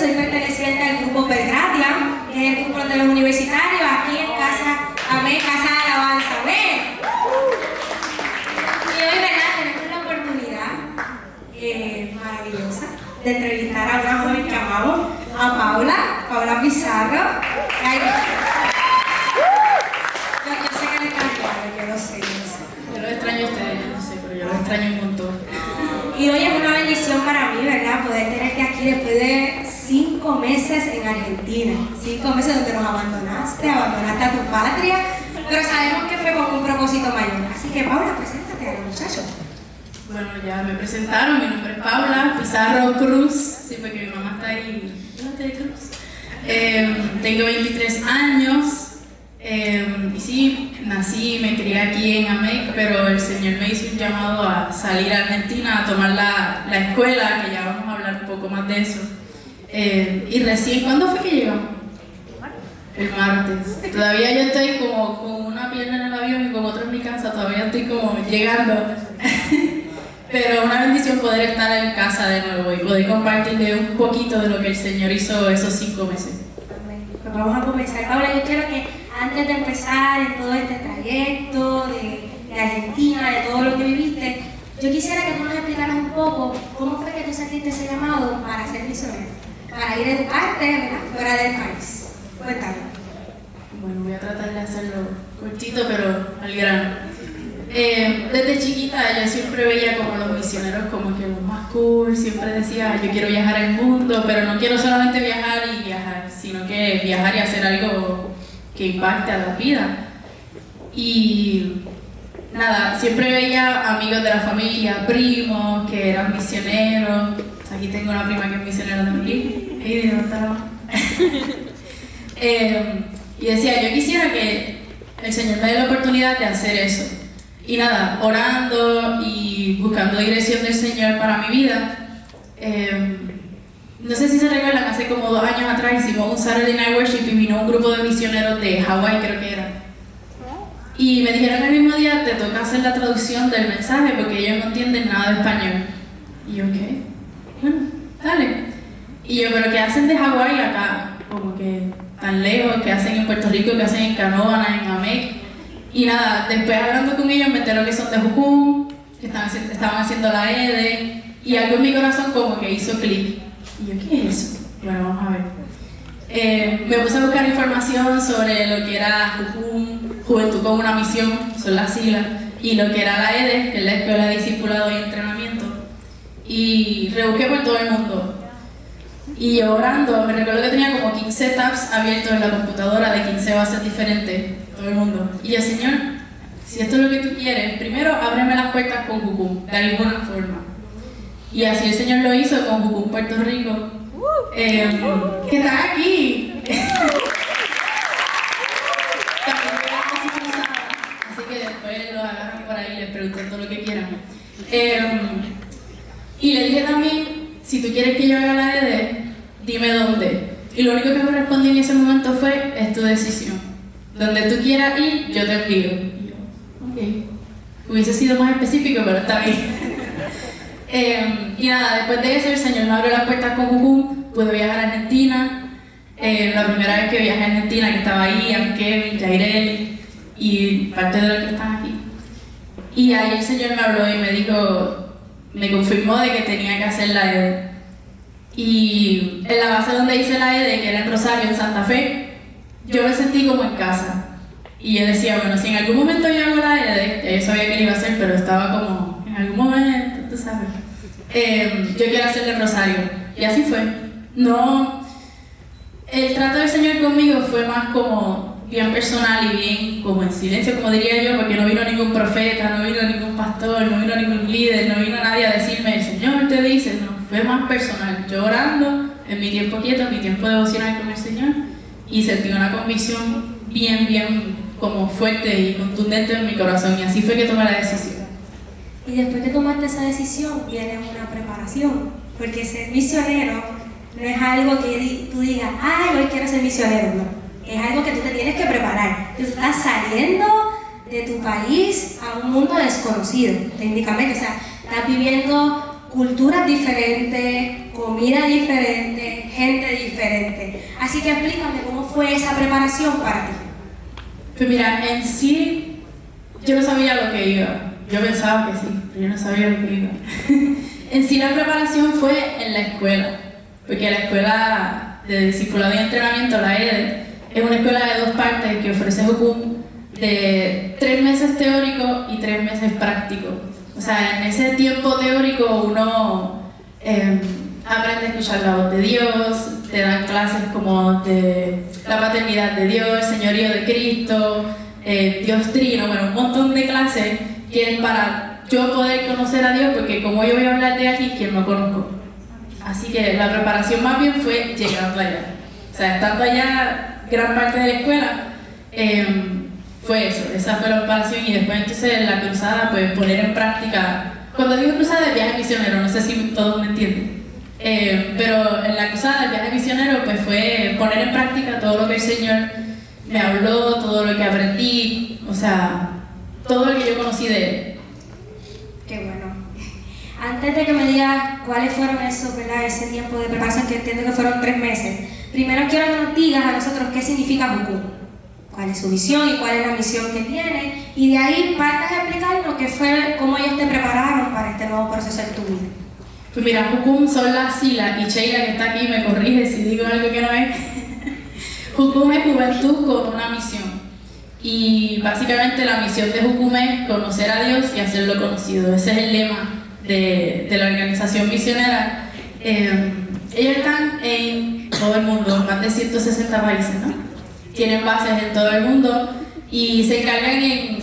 soy perteneciente al grupo Belgradia, que es el grupo de los universitarios, aquí en Casa Amén, Casa de Alabanza, amén. Y hoy, ¿verdad?, tenemos la oportunidad maravillosa de entrevistar a una joven que amamos, a Paula Pizarro. Yo sé que le encanta, yo lo sé. Yo lo extraño a ustedes, yo no sé, pero yo lo extraño un montón. Y hoy es una bendición para mí, ¿verdad?, poder tenerte aquí después de 5 meses en Argentina. 5 meses donde nos abandonaste a tu patria, pero sabemos que fue con un propósito mayor. Así que, Paula, preséntate a los muchachos. Bueno, ya me presentaron, mi nombre es Paula Pizarro Cruz, sí, porque mi mamá está ahí, de Cruz. Tengo 23 años, y sí, nací y me crié aquí en AMEC, pero el Señor me hizo un llamado a salir a Argentina, a tomar la escuela, que ya vamos a hablar un poco más de eso. Y recién, ¿cuándo fue que llegamos? El martes. Todavía yo estoy como con una pierna en el avión y con otra en mi casa, todavía estoy como llegando. Pero una bendición poder estar en casa de nuevo y poder compartirle un poquito de lo que el Señor hizo esos 5 meses. Pues vamos a comenzar. Paula, yo quiero que antes de empezar en todo este trayecto de Argentina, de todo lo que viviste, yo quisiera que tú nos explicaras un poco cómo fue que tú sentiste ese llamado para ser misionero, para ir a educarte, ¿verdad?, fuera del país. Cuéntame. Bueno, voy a tratar de hacerlo cortito, pero al grano. Desde chiquita yo siempre veía como los misioneros como que los más cool, siempre decía yo quiero viajar al mundo, pero no quiero solamente viajar y viajar, sino que viajar y hacer algo que impacte a la vida. Y nada, siempre veía amigos de la familia, primos que eran misioneros. Aquí tengo una prima que es misionera también. ¿Y dónde está la mamá? Y decía, yo quisiera que el Señor me dé la oportunidad de hacer eso. Y nada, orando y buscando dirección del Señor para mi vida. No sé si se recuerdan, hace como 2 años atrás hicimos un Saturday Night Worship y vino un grupo de misioneros de Hawái, creo que era. Y me dijeron el mismo día, te toca hacer la traducción del mensaje porque ellos no entienden nada de español. Y yo, ¿qué? Bueno, dale. Y yo, ¿pero qué hacen de Hawái acá? Como que tan lejos, ¿qué hacen en Puerto Rico, qué hacen en Canóvana, en AMEC? Y nada, después hablando con ellos me enteré que son de Jucum, que estaban haciendo la EDE, y algo en mi corazón como que hizo clic. Y yo, ¿qué es eso? Bueno, vamos a ver. Me puse a buscar información sobre lo que era Jucum, Juventud con una Misión, son las siglas, y lo que era la EDE, que es la Escuela de Discipulado y Entrenamiento, y rebusqué por todo el mundo. Y yo orando, me recuerdo que tenía como 15 tabs abiertos en la computadora de 15 bases diferentes, todo el mundo. Y yo, Señor, si esto es lo que tú quieres, primero ábreme las puertas con Jucum, de alguna forma. Y así el Señor lo hizo con Jucum Puerto Rico, que está aquí. Así que después lo agarran por ahí y les preguntan todo lo que quieran. Y le dije también, si tú quieres que yo haga la ED, dime dónde. Y lo único que me respondió en ese momento fue, es tu decisión. Donde tú quieras ir, yo te envío. Y yo, ok. Hubiese sido más específico, pero está bien. Y nada, después de eso el Señor me abrió las puertas con Jucum, pude viajar a Argentina. La primera vez que viajé a Argentina, que estaba ahí, a Kevin, Jairel y parte de los que están aquí. Y ahí el Señor me habló y me dijo, me confirmó de que tenía que hacer la EDE. Y en la base donde hice la EDE, que era en Rosario, en Santa Fe, yo me sentí como en casa. Y yo decía, bueno, si en algún momento yo hago la EDE, yo sabía que lo iba a hacer, pero estaba como, en algún momento, tú sabes, yo quiero hacerle en Rosario. Y así fue. No, el trato del Señor conmigo fue más como bien personal y bien como en silencio, como diría yo, porque no vino ningún profeta, no vino ningún pastor, no vino ningún líder, no vino nadie a decirme, el Señor te dice, no, fue más personal. Yo orando, en mi tiempo quieto, en mi tiempo devocional con el Señor, y sentí una convicción bien como fuerte y contundente en mi corazón, y así fue que tomé la decisión. Y después de tomarte esa decisión viene una preparación, porque ser misionero no es algo que tú digas, ay, hoy quiero ser misionero, no. Es algo que tú te tienes que preparar. Tú estás saliendo de tu país a un mundo desconocido, técnicamente, o sea, estás viviendo culturas diferentes, comida diferente, gente diferente. Así que explícame cómo fue esa preparación para ti. Pues mira, en sí, yo no sabía lo que iba. Yo pensaba que sí, pero yo no sabía lo que iba. En sí, la preparación fue en la escuela, porque la escuela de discipulado y entrenamiento, la EDE, es una escuela de 2 partes que ofrece Jucum, de 3 meses teóricos y 3 meses prácticos. O sea, en ese tiempo teórico uno aprende a escuchar la voz de Dios, te dan clases como de la paternidad de Dios, el señorío de Cristo, Dios Trino, bueno, un montón de clases que es para yo poder conocer a Dios, porque como yo voy a hablar de aquí, quien no conozco. Así que la preparación más bien fue llegando allá. O sea, estando allá, gran parte de la escuela, fue eso, esa fue la preparación, y después entonces en la cruzada, pues poner en práctica. Cuando digo cruzada, es viaje misionero, no sé si todos me entienden. Pero en la cruzada, el viaje misionero, pues fue poner en práctica todo lo que el Señor me habló, todo lo que aprendí, o sea, todo lo que yo conocí de Él. Qué bueno. Antes de que me digas cuáles fueron esos, ¿verdad? Ese tiempo de preparación, que entiendo que fueron 3 meses, primero quiero que nos digas a nosotros qué significa Jucum, cuál es su visión y cuál es la misión que tiene, y de ahí partas a explicarnos qué fue, cómo ellos te prepararon para este nuevo proceso en tu vida. Pues mira, Jucum son las siglas, y Sheila que está aquí me corrige si digo algo que no es. Jucum es juventud con una misión. Y básicamente la misión de Jucum es conocer a Dios y hacerlo conocido. Ese es el lema de la organización misionera. Ellos están en todo el mundo, más de 160 países, ¿no? Tienen bases en todo el mundo y se encargan en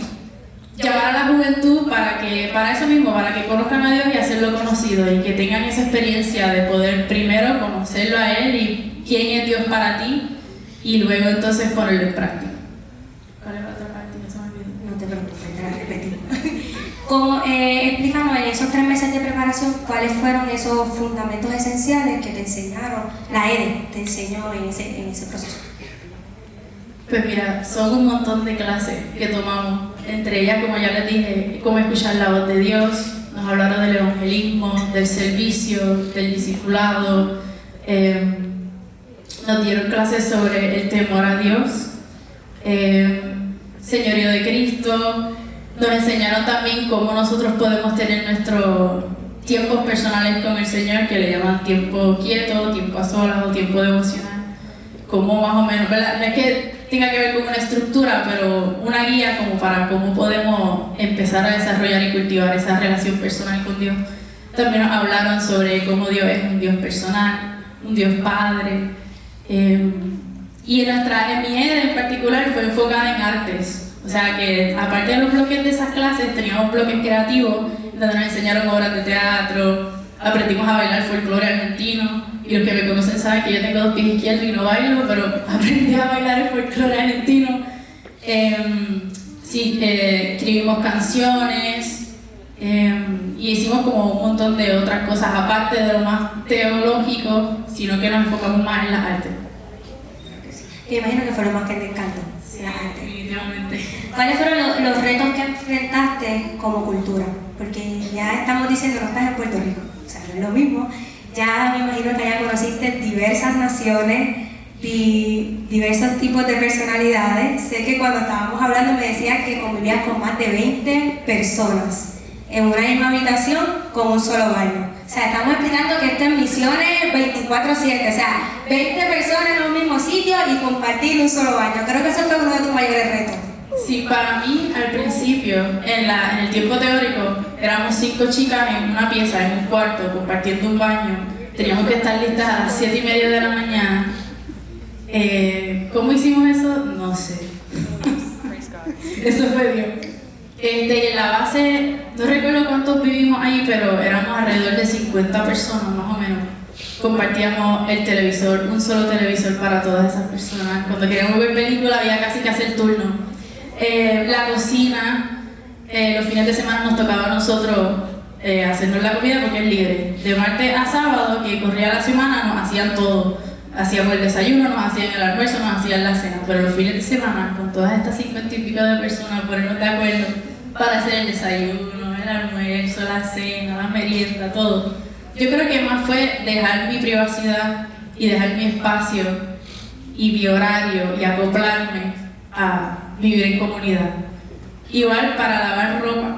llamar a la juventud para eso mismo, para que conozcan a Dios y hacerlo conocido, y que tengan esa experiencia de poder primero conocerlo a Él y quién es Dios para ti, y luego entonces ponerlo en práctica. ¿Cuál es la otra parte? Ya se me olvidó. No te preocupes, te la repetí. Explícanos en esos 3 meses de preparación cuáles fueron esos fundamentos esenciales que te enseñaron, la EDE te enseñó en ese proceso. Pues mira, son un montón de clases que tomamos, entre ellas, como ya les dije, cómo escuchar la voz de Dios, nos hablaron del evangelismo, del servicio, del discipulado, nos dieron clases sobre el temor a Dios, señorío de Cristo, nos enseñaron también cómo nosotros podemos tener nuestros tiempos personales con el Señor, que le llaman tiempo quieto, tiempo a solas o tiempo devocional, como más o menos, ¿verdad? No es que tenga que ver con una estructura, pero una guía como para cómo podemos empezar a desarrollar y cultivar esa relación personal con Dios. También nos hablaron sobre cómo Dios es un Dios personal, un Dios Padre. Y en mi EDE en particular fue enfocada en artes. O sea que aparte de los bloques de esas clases, teníamos bloques creativos donde nos enseñaron obras de teatro, aprendimos a bailar folclore argentino, y los que me conocen saben que yo tengo 2 pies izquierdos y no bailo, pero aprendí a bailar el folclore argentino. Escribimos canciones, y hicimos como un montón de otras cosas, aparte de lo más teológico, sino que nos enfocamos más en las artes. Te imagino que fue lo más que te encantó. Sí, definitivamente. ¿Cuáles fueron los retos que enfrentaste como cultura? Porque ya estamos diciendo que no estás en Puerto Rico, o sea, no es lo mismo. Ya me imagino que ya conociste diversas naciones, diversos tipos de personalidades. Sé que cuando estábamos hablando me decías que convivías con más de 20 personas en una misma habitación con un solo baño. O sea, estamos explicando que esto es misiones 24/7, o sea, 20 personas en un mismo sitio y compartir un solo baño. Creo que eso fue uno de tus mayores retos. Sí, para mí al principio, en el tiempo teórico, éramos 5 chicas en una pieza, en un cuarto, compartiendo un baño. Teníamos que estar listas a las 7:30 de la mañana. ¿Cómo hicimos eso? No sé. Eso fue Dios. Y en la base, no recuerdo cuántos vivimos ahí, pero éramos alrededor de 50 personas más o menos. Compartíamos el televisor, un solo televisor para todas esas personas. Cuando queríamos ver películas había casi que hacer turno. La cocina, los fines de semana nos tocaba a nosotros hacernos la comida porque es libre. De martes a sábado, que corría la semana, nos hacían todo. Hacíamos el desayuno, nos hacían el almuerzo, nos hacían la cena. Pero los fines de semana, con todas estas 50 y pico de personas, ponernos de acuerdo para hacer el desayuno, el almuerzo, la cena, la merienda, todo. Yo creo que más fue dejar mi privacidad y dejar mi espacio y mi horario y acoplarme a vivir en comunidad. Igual para lavar ropa.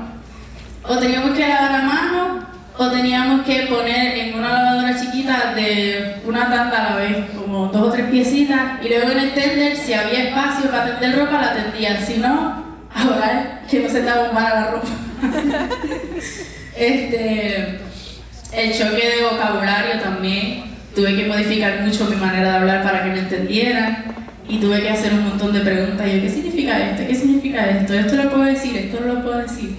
O teníamos que lavar a mano o teníamos que poner en una lavadora chiquita de una tanda a la vez, como 2 o 3 piecitas, y luego en el tender, si había espacio para tender ropa, la tendía. Si no, ahora que no se te bombara la ropa. El choque de vocabulario también, tuve que modificar mucho mi manera de hablar para que me entendieran y tuve que hacer un montón de preguntas. Yo, ¿qué significa esto? ¿Qué significa esto? ¿Esto lo puedo decir? ¿Esto no lo puedo decir?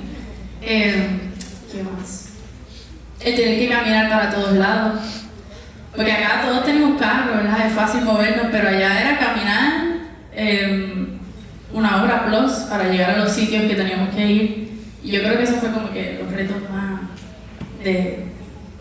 ¿Qué más? El tener que caminar para todos lados, porque acá todos tenemos carro, ¿verdad? Es fácil movernos, pero allá era caminar 1 hora plus para llegar a los sitios que teníamos que ir. Y yo creo que eso fue como que los retos más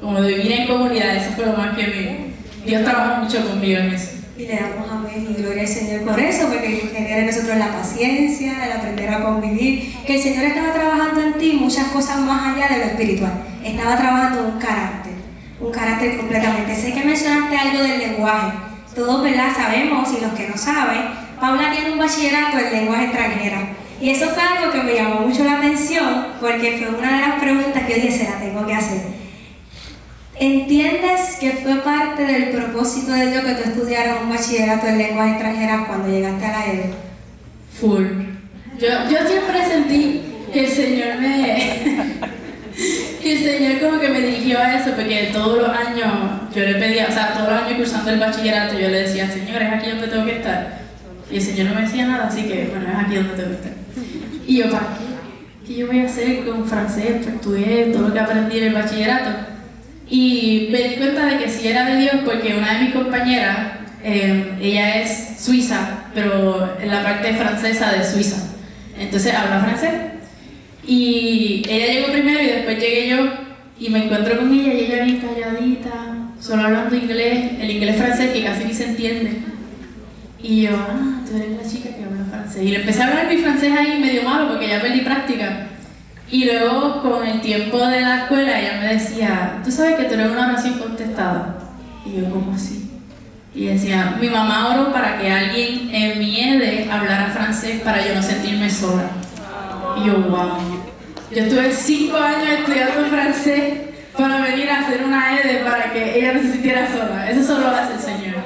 como de vivir en comunidad. Eso fue lo más que Dios trabajó mucho conmigo en eso. Y le damos amén y gloria al Señor por eso, porque genera en nosotros la paciencia, el aprender a convivir, que el Señor estaba trabajando en ti muchas cosas más allá de lo espiritual. Estaba trabajando un carácter completamente. Sé que mencionaste algo del lenguaje. Todos, ¿verdad?, sabemos, y los que no saben, Paula tiene un bachillerato en lenguas extranjeras. Y eso fue algo que me llamó mucho la atención, porque fue una de las preguntas que yo dije, se la tengo que hacer. ¿Entiendes que fue parte del propósito de Dios que tú estudiaras un bachillerato en lenguas extranjeras cuando llegaste a la EDE? Full. Yo siempre sentí que el Señor que el Señor como que me dirigió a eso, porque todos los años yo le pedía, o sea, todos los años cursando el bachillerato yo le decía, Señor, es aquí donde tengo que estar. Y el Señor no me decía nada, así que, bueno, es aquí donde tengo que estar. Y yo, ¿para qué? ¿Qué yo voy a hacer con francés, portugués, todo lo que aprendí en el bachillerato? Y me di cuenta de que sí era de Dios, porque una de mis compañeras, ella es suiza, pero en la parte francesa de Suiza. Entonces habla francés. Y ella llegó primero y después llegué yo y me encuentro con ella y ella bien calladita, solo hablando inglés, el inglés francés que casi ni se entiende. Y yo, tú eres la chica que habla francés. Y le empecé a hablar mi francés ahí medio malo porque ya perdí práctica. Y luego, con el tiempo de la escuela, ella me decía, ¿tú sabes que tú eres una oración contestada? Y yo, ¿cómo así? Y decía, mi mamá oró para que alguien en mi EDE hablara francés para yo no sentirme sola. Y yo, wow. Yo estuve 5 años estudiando francés para venir a hacer una EDE para que ella no se sintiera sola. Eso solo lo hace el Señor.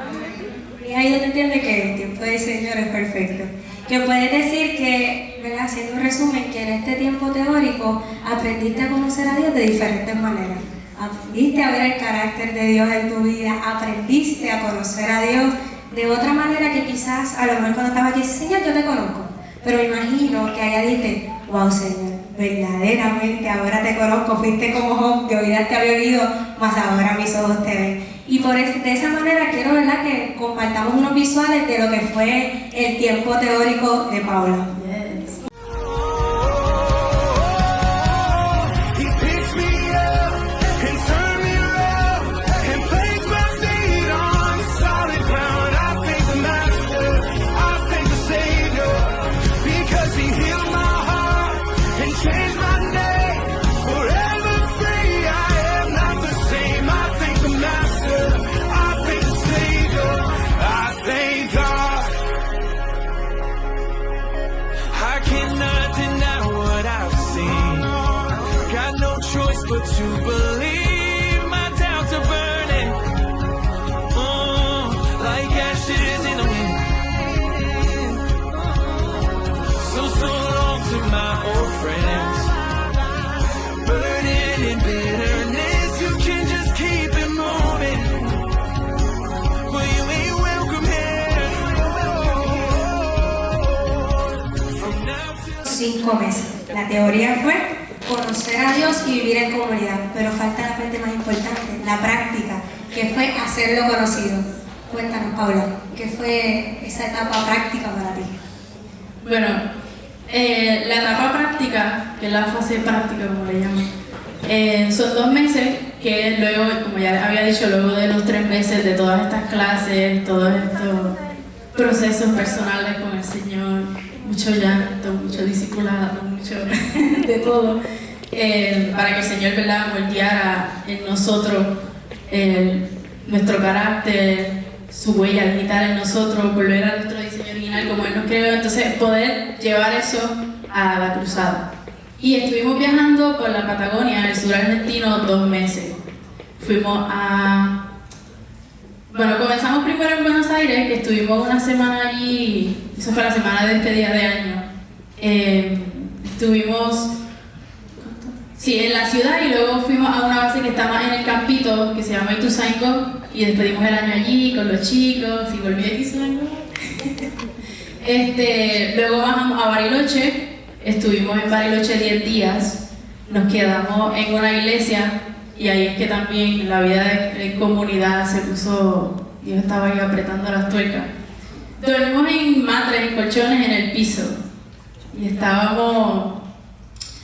Y ahí donde entiende que el tiempo del Señor es perfecto. Que puedes decir que, ¿verdad?, haciendo un resumen, que en este tiempo teórico aprendiste a conocer a Dios de diferentes maneras. Aprendiste a ver el carácter de Dios en tu vida, aprendiste a conocer a Dios de otra manera que quizás a lo mejor cuando estabas aquí, Señor, yo te conozco. Pero imagino que allá dijiste, wow, Señor, verdaderamente ahora te conozco, fuiste como Job, de oídas te había oído, mas ahora mis ojos te ven. Y de esa manera quiero, ¿verdad?, que compartamos unos visuales de lo que fue el tiempo teórico de Paula. Yes. But to believe my doubts are burning, like ashes in the wind. So long to my old friends, burning in bitterness. You can just keep it moving, but you ain't welcome here. From now till 5 meses. La teoría fue conocer a Dios y vivir en comunidad, pero falta la parte más importante, la práctica, que fue hacerlo conocido. Cuéntanos, Paula, ¿qué fue esa etapa práctica para ti? Bueno, la etapa práctica, que es la fase práctica como le llaman, son 2 meses que luego, como ya había dicho, luego de los 3 meses de todas estas clases, todos estos procesos personales con el Señor, mucho llanto, mucho discipulado, mucho de todo, para que el Señor, ¿verdad?, moldeara en nosotros nuestro carácter, su huella digital en nosotros, volver a nuestro diseño original como Él nos creó, entonces poder llevar eso a la cruzada. Y estuvimos viajando por la Patagonia, en el sur argentino, 2 meses. Fuimos a... Bueno, comenzamos primero en Buenos Aires, que estuvimos una semana allí, eso fue la semana de despedida de año. Estuvimos... Sí, en la ciudad, y luego fuimos a una base que estaba en el campito, que se llama Ituzaingó, y despedimos el año allí con los chicos, y volví a Ituzaingó. Luego bajamos a Bariloche, estuvimos en Bariloche 10 días, nos quedamos en una iglesia, y ahí es que también la vida de comunidad se puso, Dios estaba ahí apretando las tuercas. Dormimos en matres, en colchones, en el piso, y estábamos...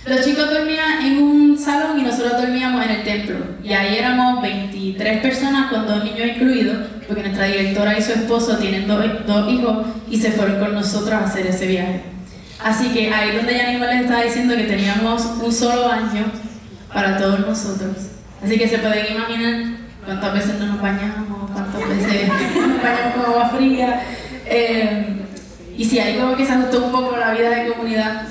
Los chicos dormían en un salón y nosotros dormíamos en el templo. Y ahí éramos 23 personas con 2 niños incluidos, porque nuestra directora y su esposo tienen dos hijos y se fueron con nosotros a hacer ese viaje. Así que ahí donde Yanima les estaba diciendo que teníamos un solo baño para todos nosotros. Así que se pueden imaginar cuántas veces no nos bañamos, cuántas veces nos bañamos con agua fría. Y sí, ahí como que se ajustó un poco la vida de comunidad.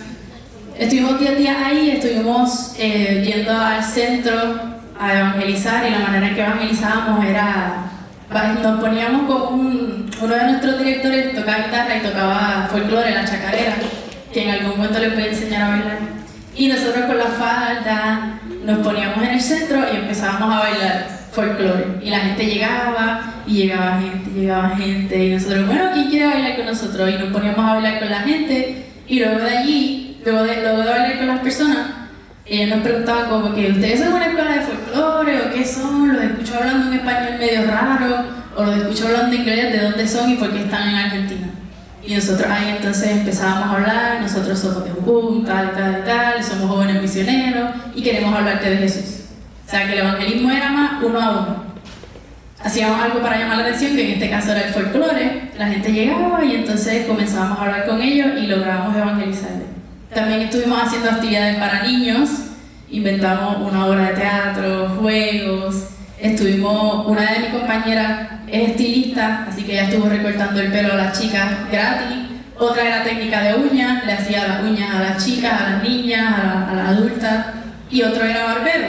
Estuvimos 10 días ahí, estuvimos yendo al centro a evangelizar, y la manera en que evangelizábamos era, nos poníamos con uno de nuestros directores tocaba guitarra y tocaba folclore, la chacarera, que en algún momento les voy a enseñar a bailar. Y nosotros con la falda nos poníamos en el centro y empezábamos a bailar folclore. Y la gente llegaba, y llegaba gente, y nosotros, bueno, ¿quién quiere bailar con nosotros? Y nos poníamos a bailar con la gente, y luego de allí, luego de bailar con las personas, nos preguntaban como que ¿ustedes son una escuela de folclore o qué son? Los escucho hablando en español medio raro, o los escucho hablando inglés, ¿de dónde son y por qué están en Argentina? Y nosotros ahí entonces empezábamos a hablar, nosotros somos de Jucum, tal, somos jóvenes misioneros y queremos hablarte de Jesús. O sea que el evangelismo era más uno a uno. Hacíamos algo para llamar la atención, que en este caso era el folclore, la gente llegaba y entonces comenzábamos a hablar con ellos y lográbamos evangelizarles. También estuvimos haciendo actividades para niños, inventamos una obra de teatro, juegos, una de mis compañeras es estilista, así que ella estuvo recortando el pelo a las chicas gratis, otra era técnica de uñas, le hacía las uñas a las chicas, a las niñas, a las adultas, y otro era barbero,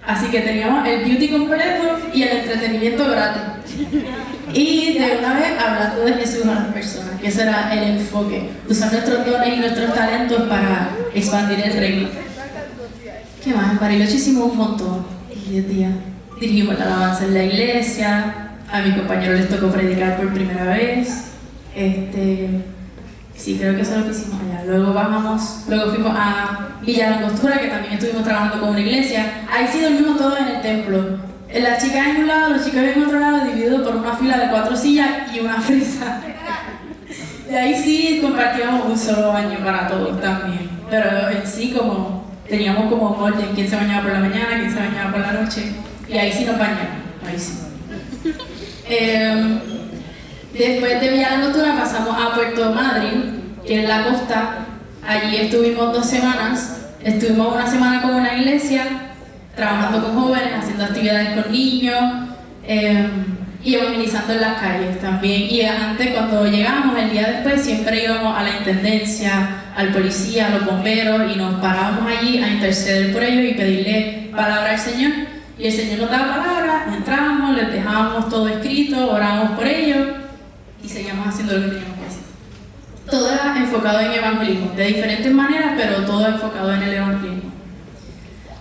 así que teníamos el beauty completo y el entretenimiento gratis. Y de una vez hablando de Jesús a las personas, que ese era el enfoque, usar nuestros dones y nuestros talentos para expandir el reino. ¿Qué más? En Bariloche hicimos un montón, 10 días. Dirigimos la alabanza en la iglesia, a mis compañeros les tocó predicar por primera vez. Sí, creo que eso es lo que hicimos allá. Luego fuimos a Villa Langostura, que también estuvimos trabajando con una iglesia. Ahí sí dormimos todos en el templo. Las chicas en un lado, los chicos en otro lado, divididos por una fila de 4 sillas y una fresa. Y ahí sí compartíamos un solo baño para todos también. Pero en sí teníamos como un orden, quién se bañaba por la mañana, quién se bañaba por la noche. Y ahí sí nos bañamos, ahí sí. Después de Villa Langostura pasamos a Puerto Madryn, que es la costa. Allí estuvimos 2 semanas. Estuvimos una semana con una iglesia, trabajando con jóvenes, haciendo actividades con niños y evangelizando en las calles también. Y antes, cuando llegamos, el día después, siempre íbamos a la intendencia, al policía, a los bomberos, y nos parábamos allí a interceder por ellos y pedirle palabra al Señor. Y el Señor nos daba palabra, entrábamos, les dejábamos todo escrito, orábamos por ellos y seguíamos haciendo lo que teníamos que hacer. Todo era enfocado en evangelismo, de diferentes maneras, pero todo enfocado en el evangelismo.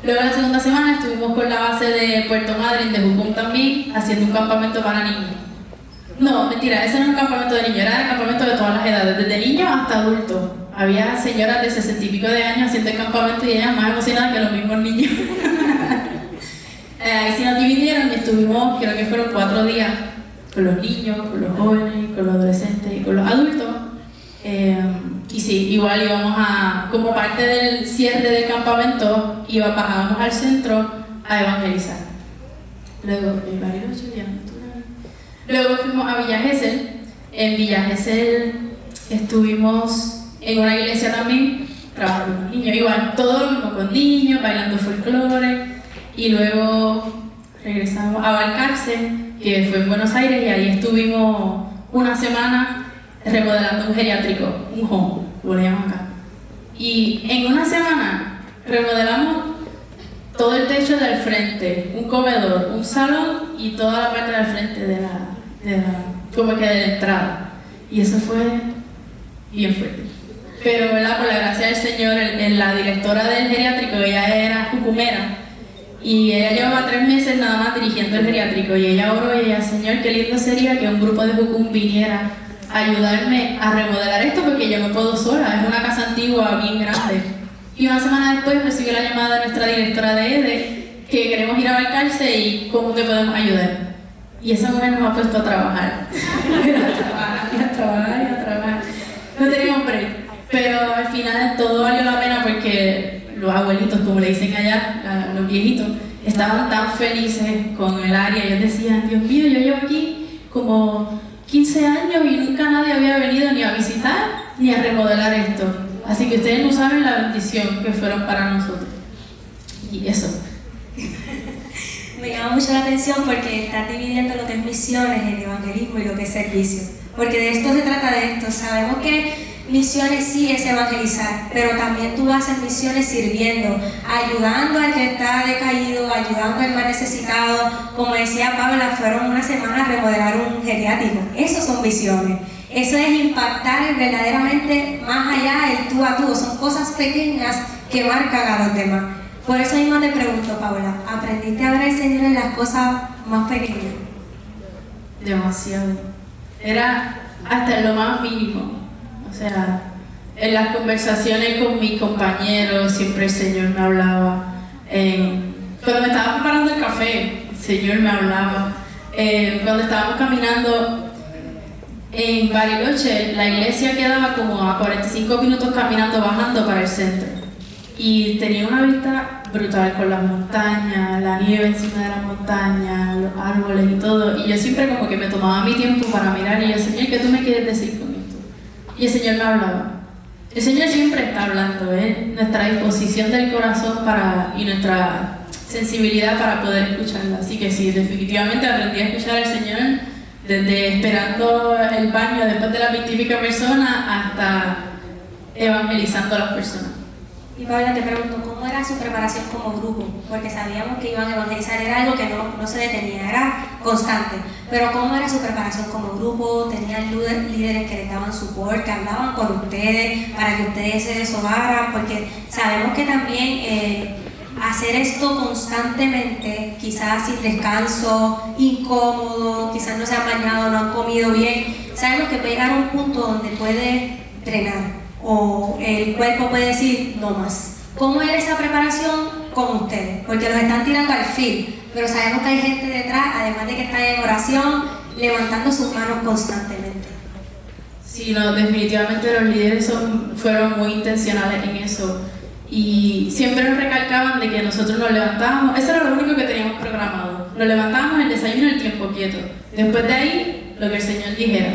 Luego la segunda semana estuvimos con la base de Puerto Madryn, de Jucum también, haciendo un campamento para niños. No, mentira, ese no era un campamento de niños, era el campamento de todas las edades, desde niños hasta adultos. Había señoras de 60 y pico de años haciendo el campamento y ellas más emocionadas que los mismos niños. Ahí sí nos dividieron y estuvimos, creo que fueron 4 días, con los niños, con los jóvenes, con los adolescentes y con los adultos. Y sí, igual íbamos como parte del cierre del campamento, bajábamos al centro a evangelizar. Luego fuimos a Villa Gesell. En Villa Gesell estuvimos en una iglesia también, trabajando con niños. Igual, todo lo mismo con niños, bailando folclore. Y luego regresamos a Balcarce, que fue en Buenos Aires, y ahí estuvimos una semana remodelando un geriátrico, un home, como le llaman acá. Y en una semana remodelamos todo el techo del frente, un comedor, un salón y toda la parte del frente de como que de la entrada. Y eso fue bien fuerte. Pero, ¿verdad? Por la gracia del Señor, la directora del geriátrico, ella era jucumera. Y ella llevaba 3 meses nada más dirigiendo el geriátrico. Y ella oró y ella, Señor, qué lindo sería que un grupo de jucum viniera a ayudarme a remodelar esto porque yo no puedo sola. Es una casa antigua, bien grande. Y una semana después recibí la llamada de nuestra directora de EDE que queremos ir a Balcarce y cómo te podemos ayudar. Y esa mujer nos ha puesto a trabajar. a trabajar. No teníamos break. Pero al final todo valió la pena porque los abuelitos, como le dicen allá, los viejitos, estaban tan felices con el área. Ellos decían, Dios mío, yo llevo aquí como 15 años y nunca nadie había venido ni a visitar ni a remodelar esto. Así que ustedes no saben la bendición que fueron para nosotros. Y eso. Me llama mucho la atención porque estás dividiendo lo que es misiones, el evangelismo y lo que es servicio. Porque de esto se trata de esto. Sabemos que misiones sí es evangelizar, pero también tú haces misiones sirviendo, ayudando al que está decaído, ayudando al más necesitado. Como decía Paula, fueron una semana a remodelar un geriátrico. Eso son misiones. Eso es impactar verdaderamente más allá del tú a tú. Son cosas pequeñas que marcan a los demás. Por eso mismo te pregunto, Paula, ¿aprendiste a ver al Señor en las cosas más pequeñas? Demasiado. Era hasta en lo más mínimo. O sea, en las conversaciones con mis compañeros siempre el Señor me hablaba. Cuando me estaba preparando el café, el Señor me hablaba. Cuando estábamos caminando en Bariloche, la iglesia quedaba como a 45 minutos caminando, bajando para el centro. Y tenía una vista brutal con las montañas, la nieve encima de las montañas, los árboles y todo. Y yo siempre como que me tomaba mi tiempo para mirar y yo, Señor, ¿qué tú me quieres decir con esto? Y el Señor me hablaba. El Señor siempre está hablando, nuestra disposición del corazón y nuestra sensibilidad para poder escucharlo. Así que sí, definitivamente aprendí a escuchar al Señor desde esperando el baño después de las 20 y pico personas hasta evangelizando a las personas. Y Paula, te pregunto, ¿cómo era su preparación como grupo? Porque sabíamos que iban a evangelizar, era algo que no se detenía, era constante. Pero ¿cómo era su preparación como grupo? ¿Tenían líderes que les daban support, que hablaban con ustedes para que ustedes se deshogaran? Porque sabemos que también hacer esto constantemente, quizás sin descanso, incómodo, quizás no se han bañado, no han comido bien, sabemos que puede llegar a un punto donde puede drenar. O el cuerpo puede decir no más. ¿Cómo era esa preparación con ustedes? Porque los están tirando al fin, pero sabemos que hay gente detrás, además de que está en oración, levantando sus manos constantemente. Sí, no, definitivamente los líderes fueron muy intencionales en eso y siempre nos recalcaban de que nosotros nos levantábamos, eso era lo único que teníamos programado, nos levantábamos el desayuno y el tiempo quieto, después de ahí lo que el Señor dijera.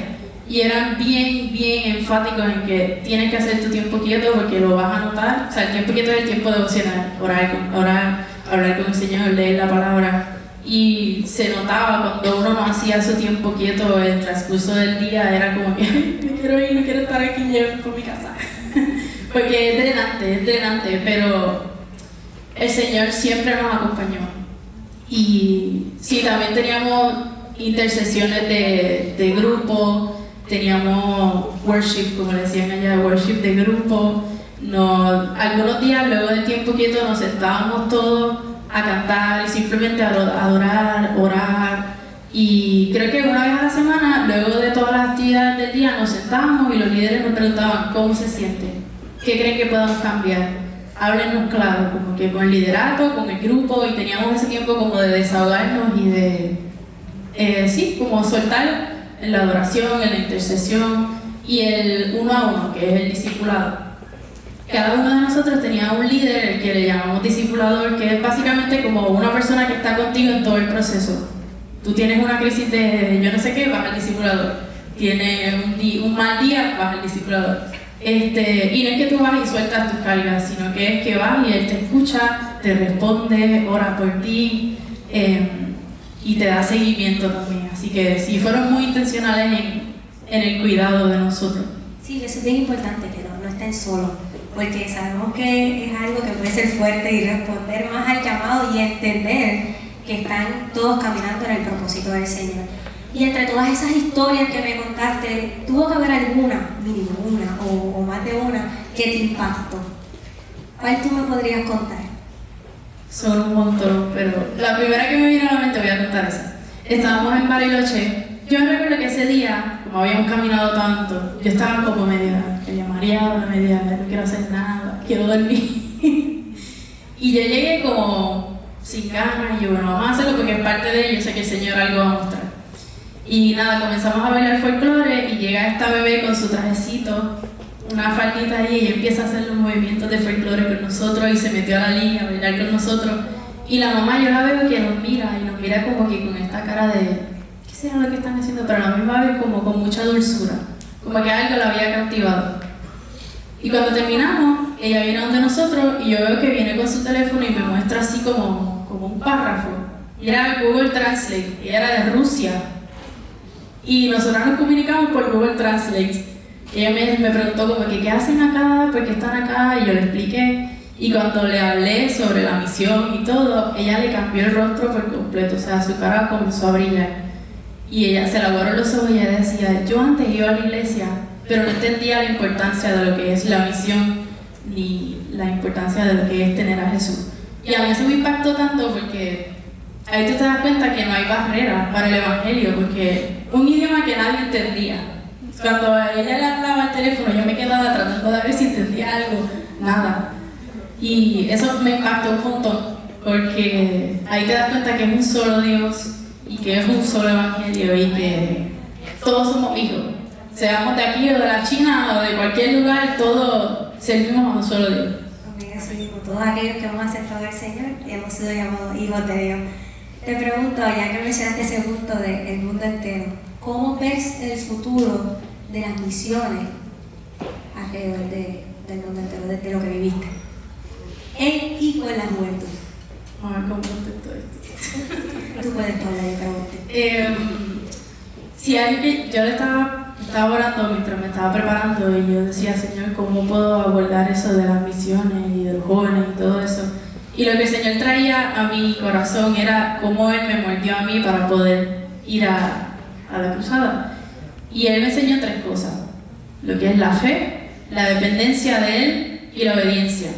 Y eran bien enfáticos en que tienes que hacer tu tiempo quieto porque lo vas a notar. O sea, el tiempo quieto es el tiempo devocional, orar, hablar con el Señor, leer la palabra. Y se notaba cuando uno no hacía su tiempo quieto en el transcurso del día, era como que me quiero ir, no quiero estar aquí, llevo por mi casa. Porque es drenante, pero el Señor siempre nos acompañó. Y sí, también teníamos intercesiones de grupo. Teníamos worship, como le decían allá, worship de grupo. Algunos días, luego del tiempo quieto, nos sentábamos todos a cantar y simplemente a adorar, orar. Y creo que una vez a la semana, luego de todas las actividades del día, nos sentábamos y los líderes nos preguntaban cómo se sienten, qué creen que podamos cambiar. Háblennos claro, como que con el liderato, con el grupo, y teníamos ese tiempo como de desahogarnos y de, como soltar en la adoración, en la intercesión y el uno a uno, que es el discipulado. Cada uno de nosotros tenía un líder, el que le llamamos discipulador, que es básicamente como una persona que está contigo en todo el proceso. Tú tienes una crisis de yo no sé qué, vas al discipulador. Tienes un mal día, vas al discipulador. Y no es que tú vas y sueltas tus cargas, sino que es que vas y él te escucha, te responde, ora por ti y te da seguimiento también. Así que sí, fueron muy intencionales en el cuidado de nosotros. Sí, eso es bien importante, que no estén solos, porque sabemos que es algo que puede ser fuerte y responder más al llamado y entender que están todos caminando en el propósito del Señor. Y entre todas esas historias que me contaste, tuvo que haber alguna, mínimo una o más de una, que te impactó. ¿Cuál tú me podrías contar? Son un montón, pero la primera que me vino a la mente voy a contar esa. Estábamos en Bariloche. Yo recuerdo que ese día, como habíamos caminado tanto, yo estaba como media mareada, media, no quiero hacer nada, quiero dormir. Y yo llegué como sin ganas y yo, bueno, vamos a hacerlo porque es parte de ello, sé que el Señor algo va a mostrar. Y nada, comenzamos a bailar folclore y llega esta bebé con su trajecito, una faldita ahí, y ella empieza a hacer los movimientos de folclore con nosotros y se metió a la línea a bailar con nosotros. Y la mamá, yo la veo que nos mira y nos mira como que con esta cara de ¿qué será lo que están haciendo? Pero a la misma vez como con mucha dulzura, como que algo la había cautivado. Y cuando terminamos, ella viene donde nosotros y yo veo que viene con su teléfono y me muestra así como un párrafo. Y era Google Translate, y era de Rusia. Y nosotros nos comunicamos por Google Translate. Ella me preguntó como que ¿qué hacen acá? ¿Por qué están acá? Y yo le expliqué. Y cuando le hablé sobre la misión y todo, ella le cambió el rostro por completo. O sea, su cara comenzó a brillar. Y ella se le aguaron los ojos y ella decía, yo antes iba a la iglesia, pero no entendía la importancia de lo que es la misión, ni la importancia de lo que es tener a Jesús. Y a mí eso me impactó tanto porque ahí tú te das cuenta que no hay barrera para el evangelio, porque un idioma que nadie entendía. Cuando ella le hablaba al teléfono, yo me quedaba tratando de ver si entendía algo, nada. Y eso me impactó un montón, porque ahí te das cuenta que es un solo Dios y que es un solo evangelio y que todos somos hijos. Seamos de aquí o de la China o de cualquier lugar, todos servimos a un solo Dios. Amén, así mismo. Todos aquellos que hemos aceptado al Señor hemos sido llamados hijos de Dios. Te pregunto, ya que mencionaste ese punto del mundo entero, ¿cómo ves el futuro de las misiones alrededor del mundo entero, de lo que viviste? En y con la juventud. A ver cómo contesto esto. Tú puedes hablar, yo pregunté. Si algo que yo le estaba orando mientras me estaba preparando y yo decía, Señor, ¿cómo puedo abordar eso de las misiones y de los jóvenes y todo eso? Y lo que el Señor traía a mi corazón era cómo Él me moldeó a mí para poder ir a la cruzada. Y Él me enseñó 3 cosas, lo que es la fe, la dependencia de Él y la obediencia.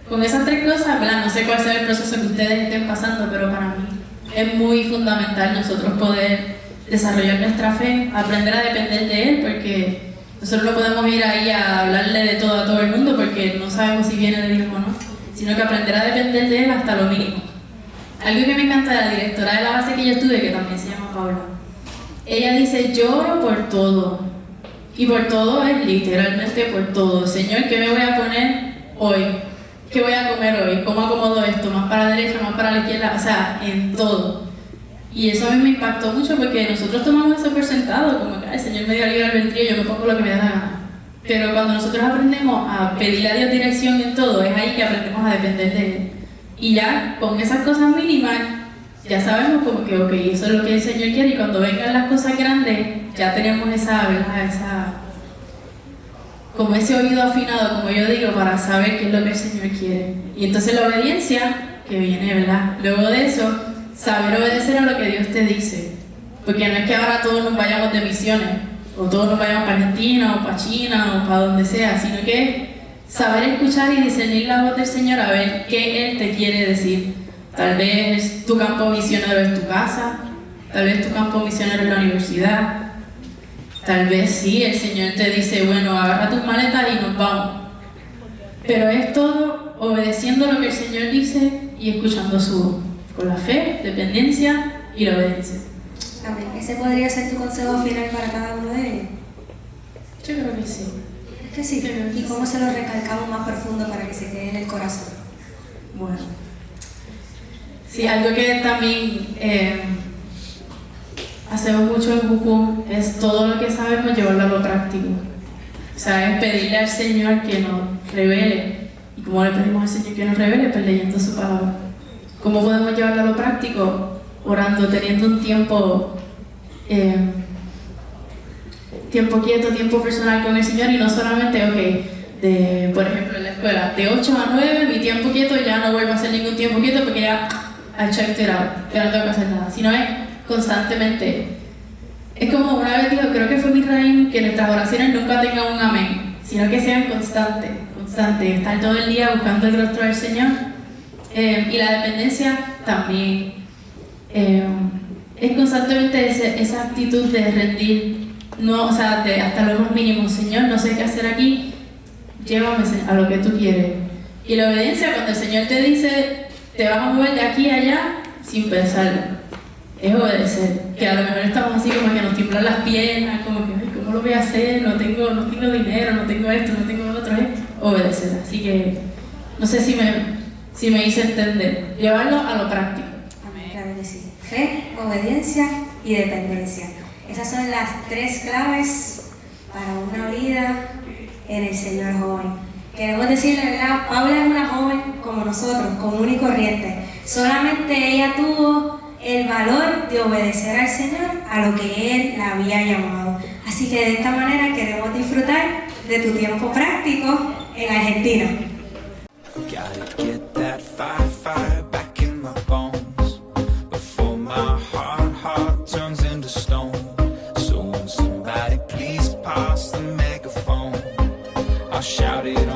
Con esas 3 cosas, ¿verdad? No sé cuál sea el proceso que ustedes estén pasando, pero para mí es muy fundamental nosotros poder desarrollar nuestra fe, aprender a depender de Él, porque nosotros no podemos ir ahí a hablarle de todo a todo el mundo porque no sabemos si viene de Dios o no, sino que aprender a depender de Él hasta lo mínimo. Algo que me encanta de la directora de la base que yo estuve, que también se llama Paula, ella dice, yo oro por todo, y por todo es literalmente por todo. Señor, ¿qué me voy a poner hoy? ¿Qué voy a comer hoy? ¿Cómo acomodo esto? ¿Más para la derecha, más para la izquierda? O sea, en todo. Y eso a mí me impactó mucho porque nosotros tomamos eso por sentado, como que el Señor me dio libre albedrío, yo me pongo lo que me da la gana. Pero cuando nosotros aprendemos a pedirle a Dios dirección en todo, es ahí que aprendemos a depender de Él. Y ya con esas cosas mínimas, ya sabemos como que, ok, eso es lo que el Señor quiere, y cuando vengan las cosas grandes, ya tenemos esa, ¿verdad? Como ese oído afinado, como yo digo, para saber qué es lo que el Señor quiere. Y entonces la obediencia, que viene, ¿verdad? Luego de eso, saber obedecer a lo que Dios te dice. Porque no es que ahora todos nos vayamos de misiones, o todos nos vayamos para Argentina, o para China, o para donde sea, sino que saber escuchar y discernir la voz del Señor a ver qué Él te quiere decir. Tal vez tu campo misionero es tu casa, tal vez tu campo misionero es la universidad, tal vez sí, el Señor te dice, bueno, agarra tus maletas y nos vamos. Pero es todo obedeciendo lo que el Señor dice y escuchando su voz, con la fe, dependencia y la obediencia. Amén. ¿Ese podría ser tu consejo final para cada uno de ellos? Yo creo que sí. Es que sí. ¿Y cómo se lo recalcamos más profundo para que se quede en el corazón? Bueno. Sí, algo que también hacemos mucho en Jucum es todo lo que sabemos llevarlo a lo práctico. O sea, es pedirle al Señor que nos revele. ¿Y cómo le pedimos al Señor que nos revele? Pues leyendo su palabra. ¿Cómo podemos llevarlo a lo práctico? Orando, teniendo un tiempo tiempo quieto, tiempo personal con el Señor y no solamente, por ejemplo en la escuela, de 8 a 9, mi tiempo quieto, ya no vuelvo a hacer ningún tiempo quieto porque ya I checked it out, ya no tengo que hacer nada, sino es constantemente. Es como una vez dijo, creo que fue Misraim, que nuestras oraciones nunca tengan un amén, sino que sean constantes, estar todo el día buscando el rostro del Señor. Y la dependencia también. Es constantemente esa actitud de rendir, hasta lo más mínimo. Señor, no sé qué hacer aquí, llévame a lo que tú quieres. Y la obediencia, cuando el Señor te dice, te vas a mover de aquí a allá, sin pensarlo, es obedecer. Que a lo mejor estamos así como que nos tiemblan las piernas, como que, ay, ¿cómo lo voy a hacer? No tengo dinero, no tengo esto, no tengo lo otro, es obedecer. Así que, no sé si me hice entender, llevarlo a lo práctico. Claro que sí. Fe, obediencia y dependencia. Esas son las 3 claves para una vida en el Señor joven. Queremos decirle, ¿verdad? Paula es una joven como nosotros, común y corriente. Solamente ella tuvo el valor de obedecer al Señor a lo que Él la había llamado. Así que de esta manera queremos disfrutar de tu tiempo práctico en Argentina. Gotta get that fire back in my bones before my heart turns into stone. So won't somebody please pass the megaphone? I'll shout it